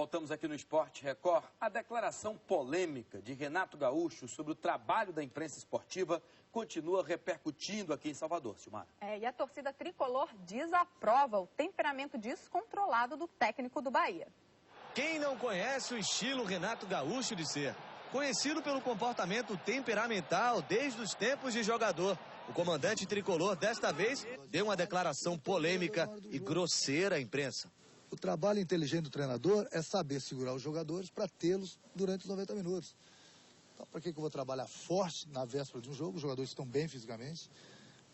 voltamos aqui no Esporte Record. A declaração polêmica de Renato Gaúcho sobre o trabalho da imprensa esportiva continua repercutindo aqui em Salvador, Silmar. E a torcida tricolor desaprova o temperamento descontrolado do técnico do Bahia. Quem não conhece o estilo Renato Gaúcho de ser? Conhecido pelo comportamento temperamental desde os tempos de jogador. O comandante tricolor, desta vez, deu uma declaração polêmica e grosseira à imprensa. O trabalho inteligente do treinador é saber segurar os jogadores para tê-los durante os 90 minutos. Então, para que eu vou trabalhar forte na véspera de um jogo? Os jogadores estão bem fisicamente,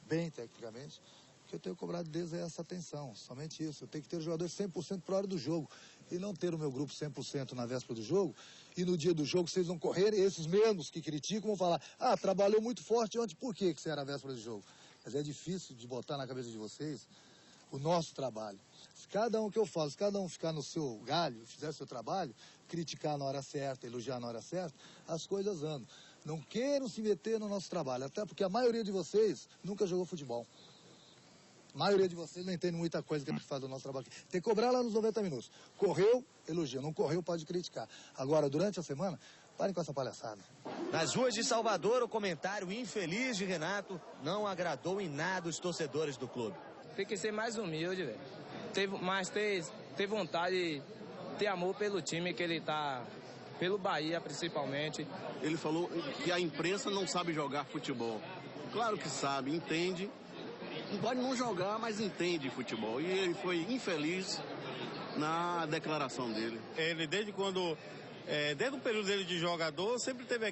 bem tecnicamente. O que eu tenho cobrado deles é essa atenção, somente isso. Eu tenho que ter os jogadores 100% para a hora do jogo e não ter o meu grupo 100% na véspera do jogo. E no dia do jogo, vocês vão correr, e esses mesmos que criticam vão falar: ah, trabalhou muito forte ontem, por que você era a véspera do jogo? Mas é difícil de botar na cabeça de vocês o nosso trabalho. Se cada um que eu falo, se cada um ficar no seu galho, fizer o seu trabalho, criticar na hora certa, elogiar na hora certa, as coisas andam. Não queiram se meter no nosso trabalho, até porque a maioria de vocês nunca jogou futebol. A maioria de vocês não entende muita coisa que a gente faz do nosso trabalho aqui. Tem que cobrar lá nos 90 minutos. Correu, elogia. Não correu, pode criticar. Agora, durante a semana, parem com essa palhaçada. Nas ruas de Salvador, o comentário infeliz de Renato não agradou em nada os torcedores do clube. Tem que ser mais humilde, velho. Mas ter vontade, ter amor pelo time que ele tá, pelo Bahia principalmente. Ele falou que a imprensa não sabe jogar futebol. Claro que sabe, entende. Não pode não jogar, mas entende futebol. E ele foi infeliz na declaração dele. Ele, desde o período dele de jogador, sempre teve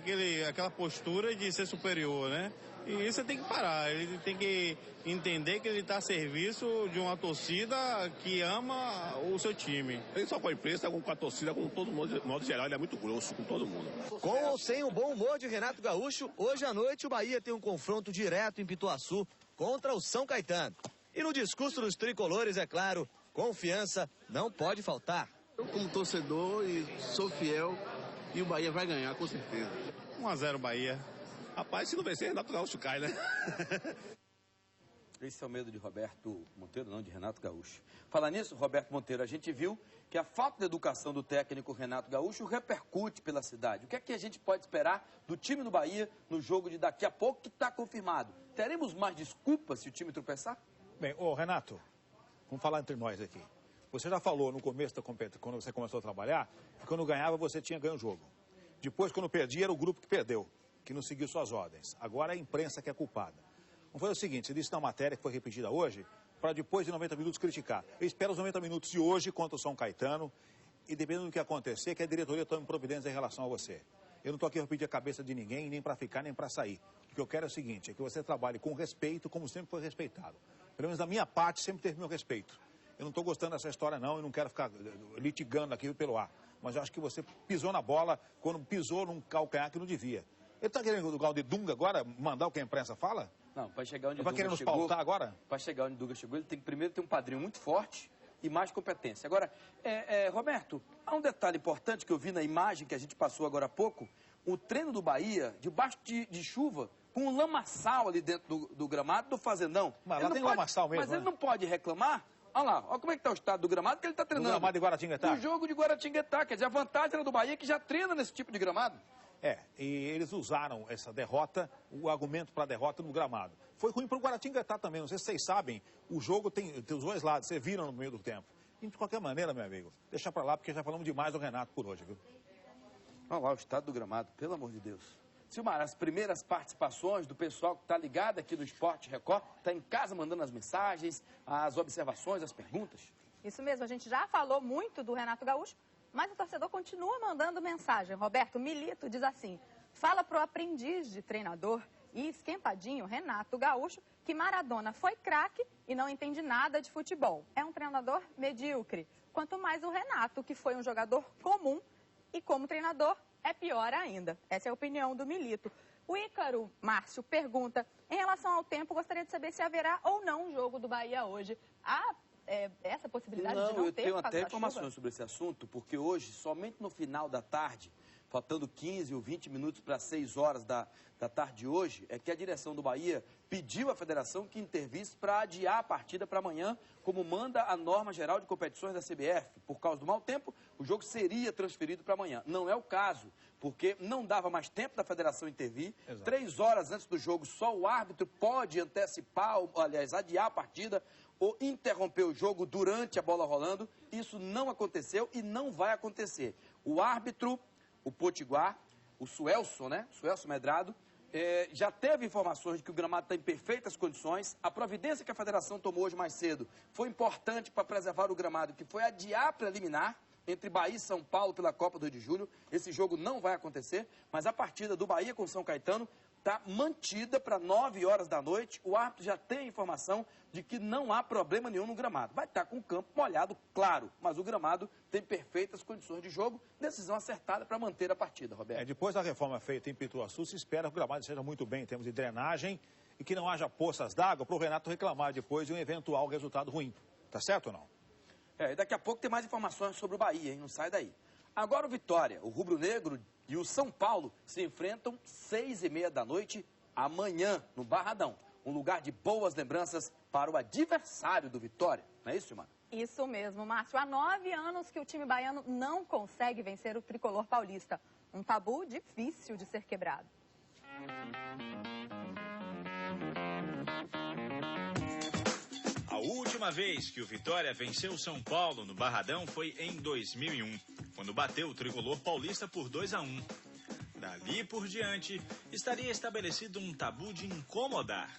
aquela postura de ser superior, né? E isso tem que parar. Ele tem que entender que ele está a serviço de uma torcida que ama o seu time. Ele só com a imprensa, com a torcida, com todo mundo, de modo geral, ele é muito grosso com todo mundo. Com ou sem o bom humor de Renato Gaúcho, hoje à noite o Bahia tem um confronto direto em Pituaçu contra o São Caetano. E no discurso dos tricolores, é claro, confiança não pode faltar. Eu, como torcedor, sou fiel e o Bahia vai ganhar, com certeza. 1-0 Bahia. Rapaz, se não vencer, Renato Gaúcho cai, né? Esse é o medo de Roberto Monteiro, não de Renato Gaúcho. Falar nisso, Roberto Monteiro, a gente viu que a falta de educação do técnico Renato Gaúcho repercute pela cidade. O que é que a gente pode esperar do time do Bahia no jogo de daqui a pouco, que está confirmado? Teremos mais desculpas se o time tropeçar? Bem, Renato, vamos falar entre nós aqui. Você já falou no começo da competição, quando você começou a trabalhar, que quando ganhava você tinha ganho o jogo. Depois, quando perdia, era o grupo que perdeu, que não seguiu suas ordens. Agora é a imprensa que é culpada. Vamos fazer o seguinte: você disse na matéria que foi repetida hoje, para depois de 90 minutos criticar. Eu espero os 90 minutos de hoje contra o São Caetano, e dependendo do que acontecer, que a diretoria tome providência em relação a você. Eu não estou aqui para pedir a cabeça de ninguém, nem para ficar, nem para sair. O que eu quero é o seguinte: é que você trabalhe com respeito, como sempre foi respeitado. Pelo menos da minha parte, sempre teve meu respeito. Eu não estou gostando dessa história, não, e não quero ficar litigando aqui pelo ar. Mas eu acho que você pisou na bola quando pisou num calcanhar que não devia. Ele está querendo, no lugar de Dunga agora, mandar o que a imprensa fala? Não, para chegar onde o Dunga Dunga querer nos chegou... pautar agora? Para chegar onde o Dunga chegou, ele tem que primeiro ter um padrinho muito forte e mais competência. Agora, Roberto, há um detalhe importante que eu vi na imagem que a gente passou agora há pouco. O treino do Bahia, debaixo de chuva, com um lamaçal ali dentro do gramado do Fazendão. Mas lá tem lamaçal mesmo, mas ele não pode reclamar. Olha lá, olha como é que está o estado do gramado que ele está treinando. Do gramado de Guaratinguetá? Do jogo de Guaratinguetá. Quer dizer, a vantagem era do Bahia que já treina nesse tipo de gramado. E eles usaram essa derrota, o argumento para a derrota no gramado. Foi ruim para o Guaratinguetá também, não sei se vocês sabem, o jogo tem os dois lados, vocês viram no meio do tempo. E de qualquer maneira, meu amigo, deixa para lá, porque já falamos demais do Renato por hoje, viu? Olha lá o estado do gramado, pelo amor de Deus. Silmar, as primeiras participações do pessoal que está ligado aqui no Esporte Record, está em casa mandando as mensagens, as observações, as perguntas. Isso mesmo, a gente já falou muito do Renato Gaúcho, mas o torcedor continua mandando mensagem. Roberto Milito diz assim: fala pro aprendiz de treinador e esquentadinho Renato Gaúcho que Maradona foi craque e não entende nada de futebol. É um treinador medíocre. Quanto mais o Renato, que foi um jogador comum e como treinador é pior ainda. Essa é a opinião do Milito. O Ícaro Márcio pergunta: em relação ao tempo, gostaria de saber se haverá ou não um jogo do Bahia hoje. A essa possibilidade de não ter eu tenho por causa até da informações chuva? sobre esse assunto, porque hoje, somente no final da tarde, faltando 15 ou 20 minutos para 6 horas da tarde de hoje, é que a direção do Bahia pediu à federação que intervisse para adiar a partida para amanhã, como manda a norma geral de competições da CBF. Por causa do mau tempo, o jogo seria transferido para amanhã. Não é o caso, porque não dava mais tempo da federação intervir. Exato. 3 horas antes do jogo, só o árbitro pode antecipar, aliás, adiar a partida ou interromper o jogo durante a bola rolando. Isso não aconteceu e não vai acontecer. O árbitro, o Potiguar, o Suelson, né? Suelson Medrado, já teve informações de que o gramado está em perfeitas condições. A providência que a federação tomou hoje mais cedo foi importante para preservar o gramado, que foi adiar a preliminar entre Bahia e São Paulo pela Copa do Rio de Julho. Esse jogo não vai acontecer, mas a partida do Bahia com São Caetano está mantida para 9 horas da noite. O árbitro já tem a informação de que não há problema nenhum no gramado. Vai estar com o campo molhado, claro, mas o gramado tem perfeitas condições de jogo. Decisão acertada para manter a partida, Roberto. Depois da reforma feita em Pituaçu, se espera que o gramado seja muito bem em termos de drenagem e que não haja poças d'água para o Renato reclamar depois de um eventual resultado ruim. Tá certo ou não? E daqui a pouco tem mais informações sobre o Bahia, hein? Não sai daí. Agora o Vitória, o Rubro Negro e o São Paulo se enfrentam 6h30 da noite amanhã no Barradão. Um lugar de boas lembranças para o adversário do Vitória. Não é isso, mano? Isso mesmo, Márcio. Há 9 anos que o time baiano não consegue vencer o tricolor paulista. Um tabu difícil de ser quebrado. A última vez que o Vitória venceu o São Paulo no Barradão foi em 2001, quando bateu o tricolor paulista por 2-1. Dali por diante, estaria estabelecido um tabu de incomodar.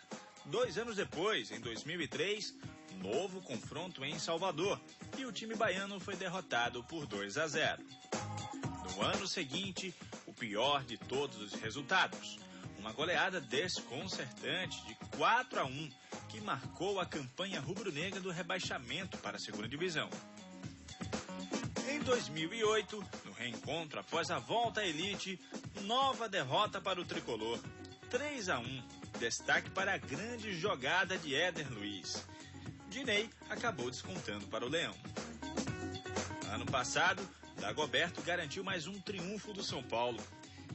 2 anos depois, em 2003, novo confronto em Salvador e o time baiano foi derrotado por 2-0. No ano seguinte, o pior de todos os resultados. Uma goleada desconcertante de 4-1, que marcou a campanha rubro-negra do rebaixamento para a segunda divisão. Em 2008, no reencontro após a volta à elite, nova derrota para o tricolor, 3-1, destaque para a grande jogada de Éder Luiz. Dinei acabou descontando para o Leão. Ano passado, Dagoberto garantiu mais um triunfo do São Paulo.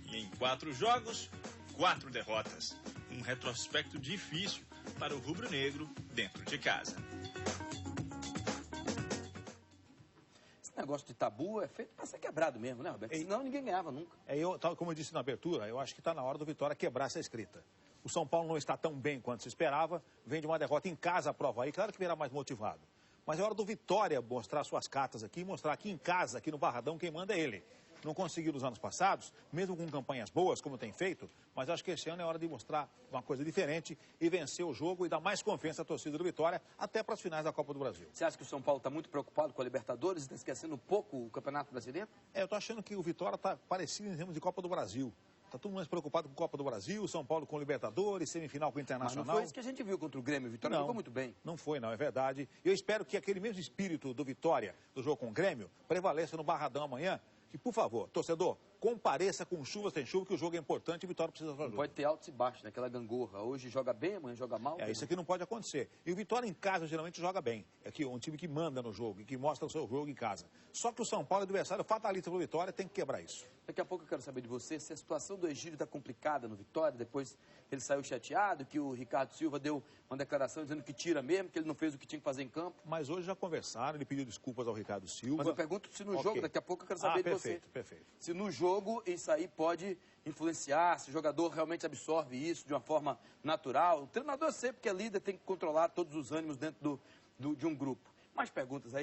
E em 4 jogos, 4 derrotas. Um retrospecto difícil para o rubro-negro dentro de casa. Esse negócio de tabu é feito para ser quebrado mesmo, né, Roberto? Senão ninguém ganhava nunca. Como eu disse na abertura, eu acho que está na hora do Vitória quebrar essa escrita. O São Paulo não está tão bem quanto se esperava, vem de uma derrota em casa para o Avaí, claro que virá mais motivado. Mas é hora do Vitória mostrar suas cartas aqui, mostrar aqui em casa, aqui no Barradão, quem manda é ele. Não conseguiu nos anos passados, mesmo com campanhas boas, como tem feito, mas acho que esse ano é hora de mostrar uma coisa diferente e vencer o jogo e dar mais confiança à torcida do Vitória, até para as finais da Copa do Brasil. Você acha que o São Paulo está muito preocupado com a Libertadores e está esquecendo um pouco o Campeonato Brasileiro? Eu estou achando que o Vitória está parecido em termos de Copa do Brasil. Está todo mundo mais preocupado com a Copa do Brasil, São Paulo com Libertadores, semifinal com o Internacional. Mas não foi isso que a gente viu contra o Grêmio. O Vitória jogou muito bem. Não foi, não, é verdade. Eu espero que aquele mesmo espírito do Vitória, do jogo com o Grêmio, prevaleça no Barradão amanhã. E, por favor, torcedor, compareça com chuva sem chuva, que o jogo é importante e o Vitória precisa fazer. Não pode ter altos e baixos, naquela gangorra. Hoje joga bem, amanhã joga mal. Isso aqui não pode acontecer. E o Vitória em casa geralmente joga bem. É que um time que manda no jogo e que mostra o seu jogo em casa. Só que o São Paulo, adversário fatalista para o Vitória, tem que quebrar isso. Daqui a pouco eu quero saber de você se a situação do Egídio está complicada no Vitória. Depois ele saiu chateado, que o Ricardo Silva deu uma declaração dizendo que tira mesmo, que ele não fez o que tinha que fazer em campo. Mas hoje já conversaram, ele pediu desculpas ao Ricardo Silva. Mas eu pergunto se no jogo, daqui a pouco eu quero saber de você. Perfeito. Se no jogo isso aí pode influenciar, se o jogador realmente absorve isso de uma forma natural. O treinador sempre que é líder tem que controlar todos os ânimos dentro de um grupo. Mais perguntas aí?